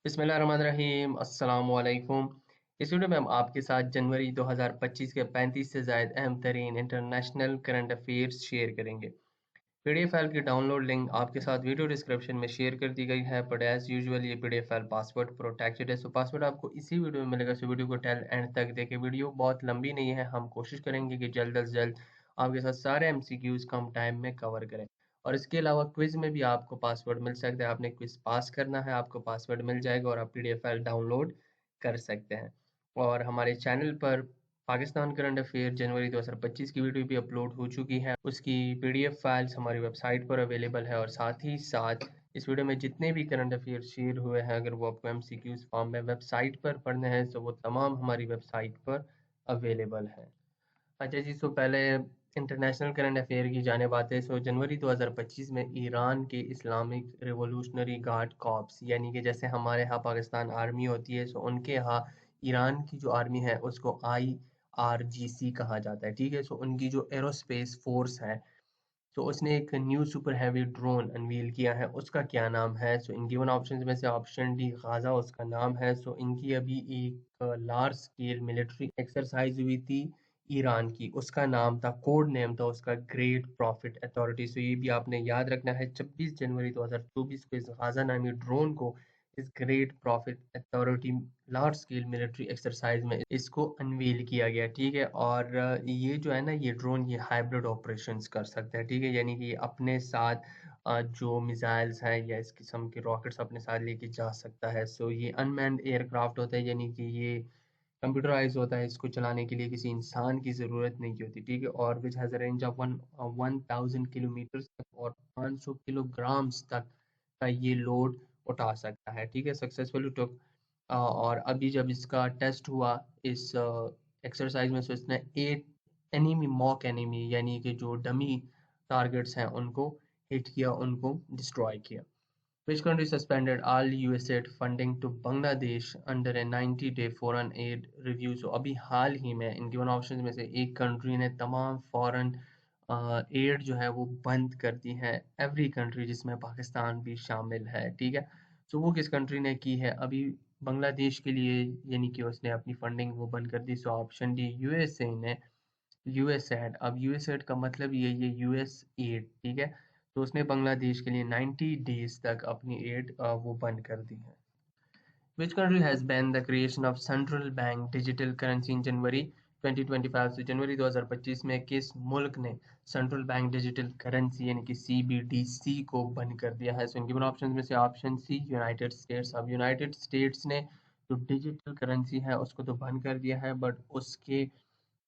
बिस्मिल्लाहिर्रहमानिर्रहीम अस्सलाम वालेकुम। इस वीडियो में हम आपके साथ जनवरी 2025 के 35 से ज़ायद अहम तरीन इंटरनेशनल करंट अफेयर्स शेयर करेंगे। पीडीएफ फाइल की डाउनलोड लिंक आपके साथ वीडियो डिस्क्रिप्शन में शेयर कर दी गई है, बट एज यूजुअल ये पीडीएफ फाइल पासवर्ड प्रोटेक्टेड है, सो पासवर्ड आपको इसी वीडियो में मिलेगा। सो वीडियो को टेल एंड तक देखें। वीडियो बहुत लंबी नहीं है, हम कोशिश करेंगे कि जल्द अज जल्द आपके साथ सारे एमसीक्यूज कम टाइम में कवर करें। और इसके अलावा क्विज में भी आपको पासवर्ड मिल सकता है। आपने क्विज पास करना है, आपको पासवर्ड मिल जाएगा और आप पीडीएफ फाइल डाउनलोड कर सकते हैं। और हमारे चैनल पर पाकिस्तान करंट अफेयर जनवरी 2025 की वीडियो भी अपलोड हो चुकी है। उसकी पीडीएफ फाइल्स हमारी वेबसाइट पर अवेलेबल है और साथ ही साथ इस वीडियो में जितने भी करंट अफेयर शेयर हुए हैं, अगर वो आपको एमसीक्यूज फॉर्म में वेबसाइट पर पढ़ने हैं तो वो तमाम हमारी वेबसाइट पर अवेलेबल है। अच्छा जी, सो पहले इंटरनेशनल करंट अफेयर की जाने बात है। सो जनवरी 2025 में ईरान के इस्लामिक रिवॉल्यूशनरी गार्ड कॉर्प्स, यानी कि जैसे हमारे यहाँ पाकिस्तान आर्मी होती है, सो उनके यहाँ ईरान की जो आर्मी है उसको IRGC कहा जाता है। ठीक है, सो उनकी जो एरोस्पेस फोर्स है, तो उसने एक new super heavy drone unveil किया है। उसका क्या नाम है? सो इन गिवन ऑप्शंस में से ऑप्शन डी गाजा उसका नाम है। सो इनकी अभी एक लार्ज स्केल मिलिट्री एक्सरसाइज हुई थी ईरान की, उसका नाम था, कोड नेम था उसका, ग्रेट प्रॉफिट अथॉरिटी। सो ये भी आपने याद रखना है। 26 जनवरी 2024 को इस गाजा नामी ड्रोन को इस great profit authority large scale military exercise में इसको अनवील किया गया। ठीक है, और ये जो है ना, ये ड्रोन ये हाइब्रिड ऑपरेशंस कर सकता है। ठीक है, यानी कि अपने साथ जो मिसाइल्स हैं या इस किस्म के रॉकेट्स अपने साथ लेके जा सकता है। सो ये अनमैन्ड एयरक्राफ्ट होता है, यानी कि ये कंप्यूटराइज होता है। इसको चलाने के लिए किसी इंसान की ज़रूरत नहीं होती। ठीक है, और which has a range of 1000 kilometre तक और 500 किलोग्राम्स तक का ये लोड उठा सकता है। ठीक है, सक्सेसफुली टुक। और अभी जब इसका टेस्ट हुआ इस एक्सरसाइज में, so इसने 8 एनिमी मॉक एनिमी यानी कि जो डमी टारगेट्स हैं उनको हिट किया, उनको डिस्ट्रॉय किया। Which country suspended all USAID funding to Bangladesh under a 90-day foreign aid review? So अभी हाल ही में इन गिवन ऑप्शंस में से एक कंट्री ने तमाम फॉरेन एड जो है वो बंद कर दी है। एवरी कंट्री, जिसमें पाकिस्तान भी शामिल है। ठीक है, सो वो किस कंट्री ने की है? अभी बांग्लादेश के लिए, यानी कि उसने अपनी फंडिंग वो बंद कर दी। सो ऑप्शन डी यूएसए ने, यूएसएड। अब यूएसएड का मतलब ये यूएस एड। ठीक है, तो उसने बांग्लादेश के लिए 90 डेज तक अपनी एड वो बंद कर दी है। Which country has banned the creation of central bank digital currency in January 2025? से जनवरी 2025 में किस मुल्क ने सेंट्रल बैंक डिजिटल करेंसी यानी कि CBDC को बंद कर दिया है? सो इनके ऑप्शन में से ऑप्शन सी यूनाइटेड स्टेट्स। अब यूनाइटेड स्टेट्स ने जो डिजिटल करेंसी है उसको तो बंद कर दिया है, बट उसके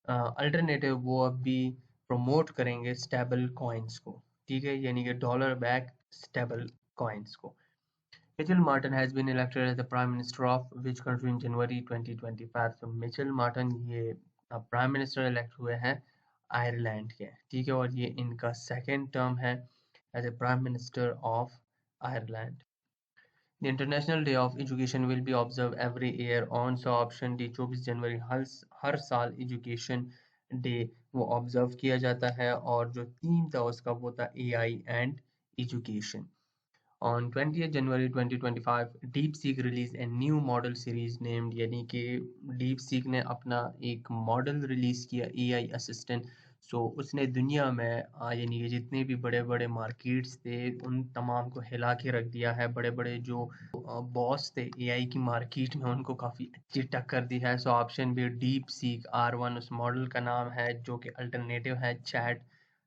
अल्टरनेटिव वो अभी प्रमोट करेंगे स्टेबल कॉइन्स को। ठीक है, यानी कि डॉलर बैक स्टेबल कॉइन्स को। Mitchell Martin has been elected as the Prime Minister of which country in January 2025? तो मिचेल मार्टन ये प्राइम मिनिस्टर इलेक्ट हुए हैं आयरलैंड के। ठीक है, और ये इनका सेकेंड टर्म है as a prime minister of Ireland. The International Day of Education will be observed every year on, so option D 24 जनवरी हर साल एजुकेशन डे वो ऑब्जर्व किया जाता है। और जो थीम था उसका वो था AI and education. On 20th January 2025, DeepSeek released a new model series named, यानी कि DeepSeek ने अपना एक मॉडल रिलीज किया AI असिस्टेंट। सो उसने दुनिया में यानी कि जितने भी बड़े बड़े मार्केट्स थे उन तमाम को हिला के रख दिया है। बड़े बड़े जो बॉस थे AI की मार्केट में, उनको काफ़ी अच्छी टक्कर दी है। So option B DeepSeek R1 उस मॉडल का नाम है, जो कि अल्टरनेटिव है चैट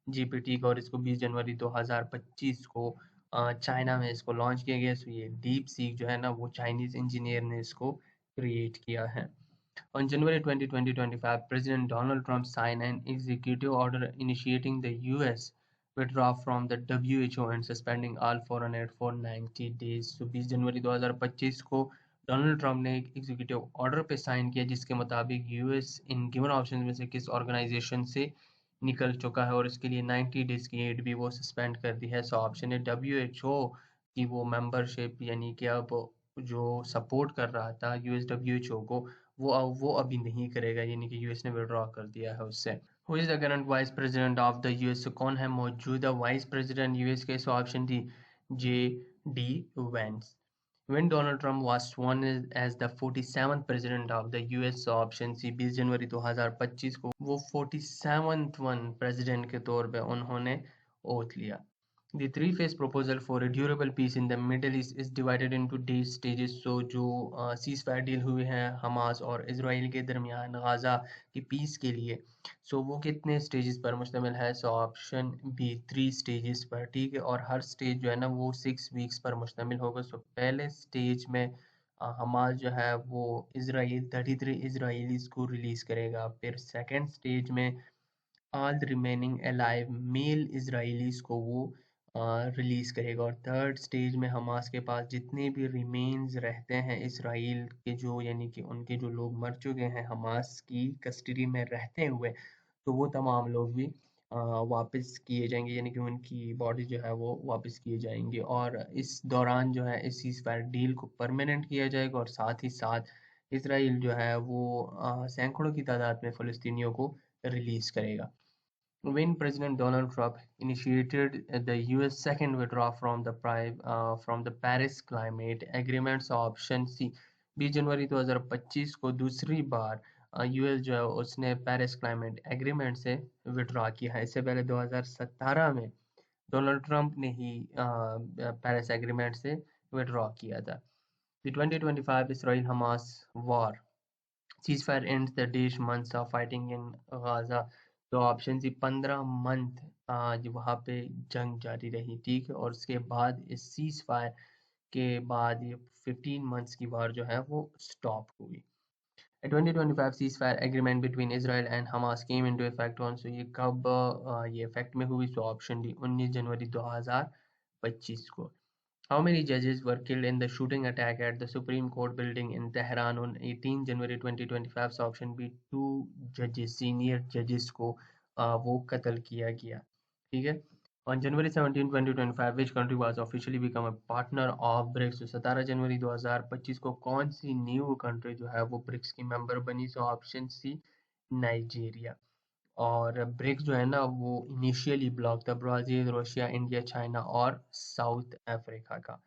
GPT का, और इसको 20 जनवरी 2025 को चाइना में इसको लॉन्च किया गया। सो ये डीप सीक जो है ना, वो चाइनीज इंजीनियर ने इसको क्रिएट किया है। On January 20, 2025, President Donald Trump signed an executive order initiating the US withdrawal from the WHO and suspending all foreign aid for 90 days. So 20 जनवरी 2025 को डोनाल्ड ट्रंप ने एक एग्जीक्यूटिव ऑर्डर पे sign किया, जिसके मुताबिक यूएस इन गिवन ऑप्शन में से किस ऑर्गेनाइजेशन से निकल चुका है और इसके लिए 90 डेज की एड भी वो सस्पेंड कर दी है। सो ऑप्शन है WHO की वो मेंबरशिप, यानी कि अब जो सपोर्ट कर रहा था यूएस WHO को, वो अभी नहीं करेगा, यानी कि यूएस ने विड्रॉ कर दिया है उससे। Who is the current vice president of the US? कौन है मौजूदा वाइस प्रेसिडेंट यूएस के? So option D JD Vance। When Donald Trump was sworn as the 47th president of the US, option C 20 जनवरी 2025 को वो 47th one president के तौर पे उन्होंने ओथ लिया. The three-phase proposal for a durable peace in the Middle East is divided into eight stages. So जो ceasefire deal हुए हैं हमास और इसराइल के दरमियान गाजा की पीस के लिए, सो वो कितने स्टेजेस पर मुश्तमिल है? सो ऑप्शन बी 3 स्टेजेस पर, ठीक है. और हर स्टेज जो है ना वो 6 वीक्स पर मुश्तमिल होगा. सो पहले स्टेज में हमास जो है वो इसराइल 33 इसराइलीज को रिलीज़ करेगा. फिर सेकेंड स्टेज में all the remaining alive male Israelis को वो रिलीज़ करेगा. और थर्ड स्टेज में हमास के पास जितने भी रिमेन्स रहते हैं इसराइल के, जो यानी कि उनके जो लोग मर चुके हैं हमास की कस्टडी में रहते हुए, तो वो तमाम लोग भी वापस किए जाएंगे, यानी कि उनकी बॉडी जो है वो वापस किए जाएंगे. और इस दौरान जो है इस सीज़फायर डील को परमानेंट किया जाएगा और साथ ही साथ इसराइल जो है वो सैकड़ों की तादाद में फ़लस्तीनियों को रिलीज़ करेगा. When President Donald Trump initiated the US second withdrawal from the Paris Climate Agreement, option C 20 जनवरी 2025 को दूसरी बार यूएस जो है उसने पेरिस क्लाइमेट एग्रीमेंट से विड्रॉ किया है. इससे पहले 2017 में डोनाल्ड ट्रंप ने ही पेरिस एग्रीमेंट से विड्रॉ किया था. The 2025 Israel Hamas war ceasefire ends the days months of fighting in Gaza. तो ऑप्शन सी 15 मंथ आज वहाँ पे जंग जारी रही, ठीक है. और उसके बाद इस सीज फायर के बाद ये 15 मंथ्स की वार जो है वो स्टॉप हुई. A 2025 ceasefire agreement between Israel and Hamas came into effect on. So ये कब ये इफेक्ट में हुई? सो ऑप्शन डी 19 जनवरी 2025 को. How many judges were killed in the shooting attack at the Supreme Court building in Tehran on 18 January 2025? So option B 2 judges, senior judges को वो कत्ल किया गया, ठीक है. On January 17, 2025, which country was officially become a partner of BRICS? तो 17 जनवरी 2025 को कौन सी न्यू कंट्री जो है वो ब्रिक्स की मेंबर बनी? So option C Nigeria. और ब्रिक्स जो है ना वो इनिशियली ब्लॉक था ब्राज़ील, रशिया, इंडिया, चाइना और साउथ अफ्रीका का.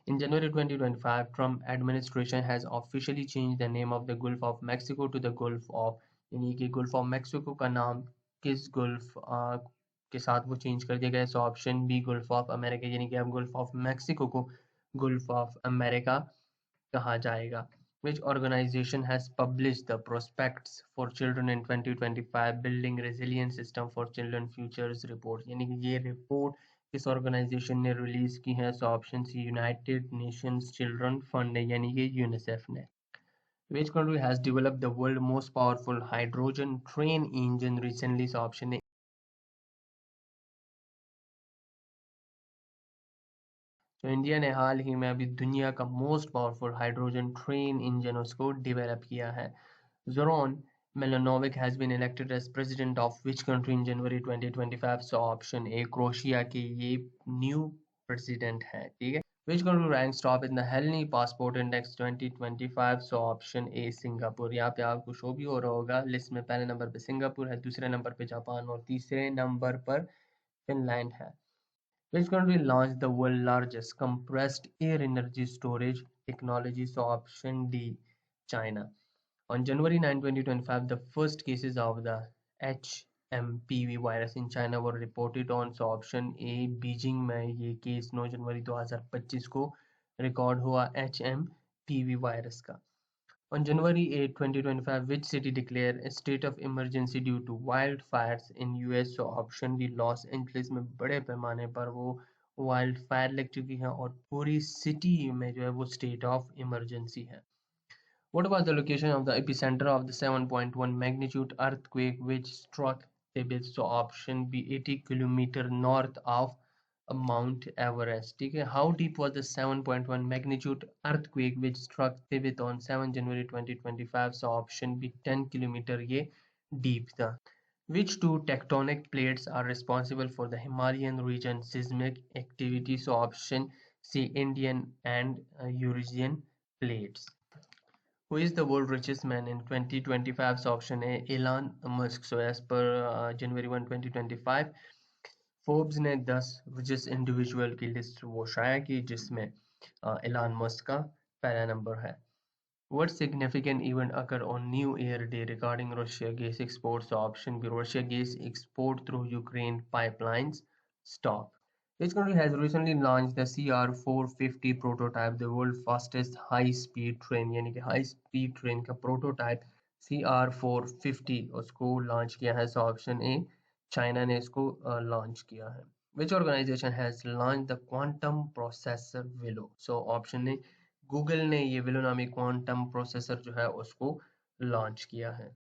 In January 2025, Trump administration has officially changed the name of the Gulf of Mexico to the Gulf of, यानी कि Gulf of Mexico का नाम किस गुल्फ के साथ वो चेंज कर दिया गया? So option B Gulf of America, यानी कि अब Gulf of Mexico को Gulf of America कहा जाएगा. Which organization has published the prospects for children in 2025 building resilient system for children futures report? यानी कि ये रिपोर्ट किस ऑर्गेनाइजेशन ने रिलीज की है? So option C United Nations children fund है, यानी कि यूनिसेफ ने. Which country has developed the world most powerful hydrogen train engine recently? So option A. तो इंडिया ने हाल ही में अभी दुनिया का most powerful hydrogen train engine उसको डेवलप किया है. Zoran Milanovic has been elected as president of which country in January 2025? So option A crochet के ये न्यू प्रेसिडेंट है, ठीक है. Which country ranks top in the Hellenic Passport Index 2025? So option A Singapore. यहाँ पे आपको show भी हो रहा होगा लिस्ट में पहले नंबर पे सिंगापुर है, दूसरे नंबर पे जापान और तीसरे नंबर पर फिनलैंड है. Which country launched the world's largest compressed air energy storage technology? So option D China. On January 9, 2025, the first cases of the HMPV virus in China were reported on. So option A Beijing में ये case 9 जनवरी 2025 को record हुआ HMPV virus का. On January 8, 2025, which city declared a state of emergency due to wildfires in US? So option D Los Angeles में बड़े पैमाने पर वो वाइल्ड फायर लग चुकी है और पूरी सिटी में जो है वो स्टेट ऑफ इमरजेंसी है. What was the location of the epicenter of the 7.1 magnitude earthquake which struck Tibet? So option B 80 kilometer north of Mount Everest, ठीक है. How deep was the 7.1 magnitude earthquake which struck Tibet on 7 January 2025? So option B 10 kilometer ये deep था. Which two tectonic plates are responsible for the Himalayan region seismic activity? So option C Indian and Eurasian plates. Who is the world richest man in 2025? So option A Elon Musk. So as per January 1, 2025, Forbes ने 10 richest individual की list वो शाया की जिसमें एलान Musk का पहला number है। What significant event occurred on New Year Day regarding Russia gas exports? So option B, Russia gas export through Ukraine pipelines stop. This country has recently launched the CR450 prototype, the world's fastest high-speed train, यानी कि high-speed train का prototype CR450 उसको launch किया है। So option A, China ने इसको launch किया है। Which organization has launched the quantum processor Willow? So option A, Google ने ये विलो नामी क्वांटम प्रोसेसर जो है उसको लॉन्च किया है।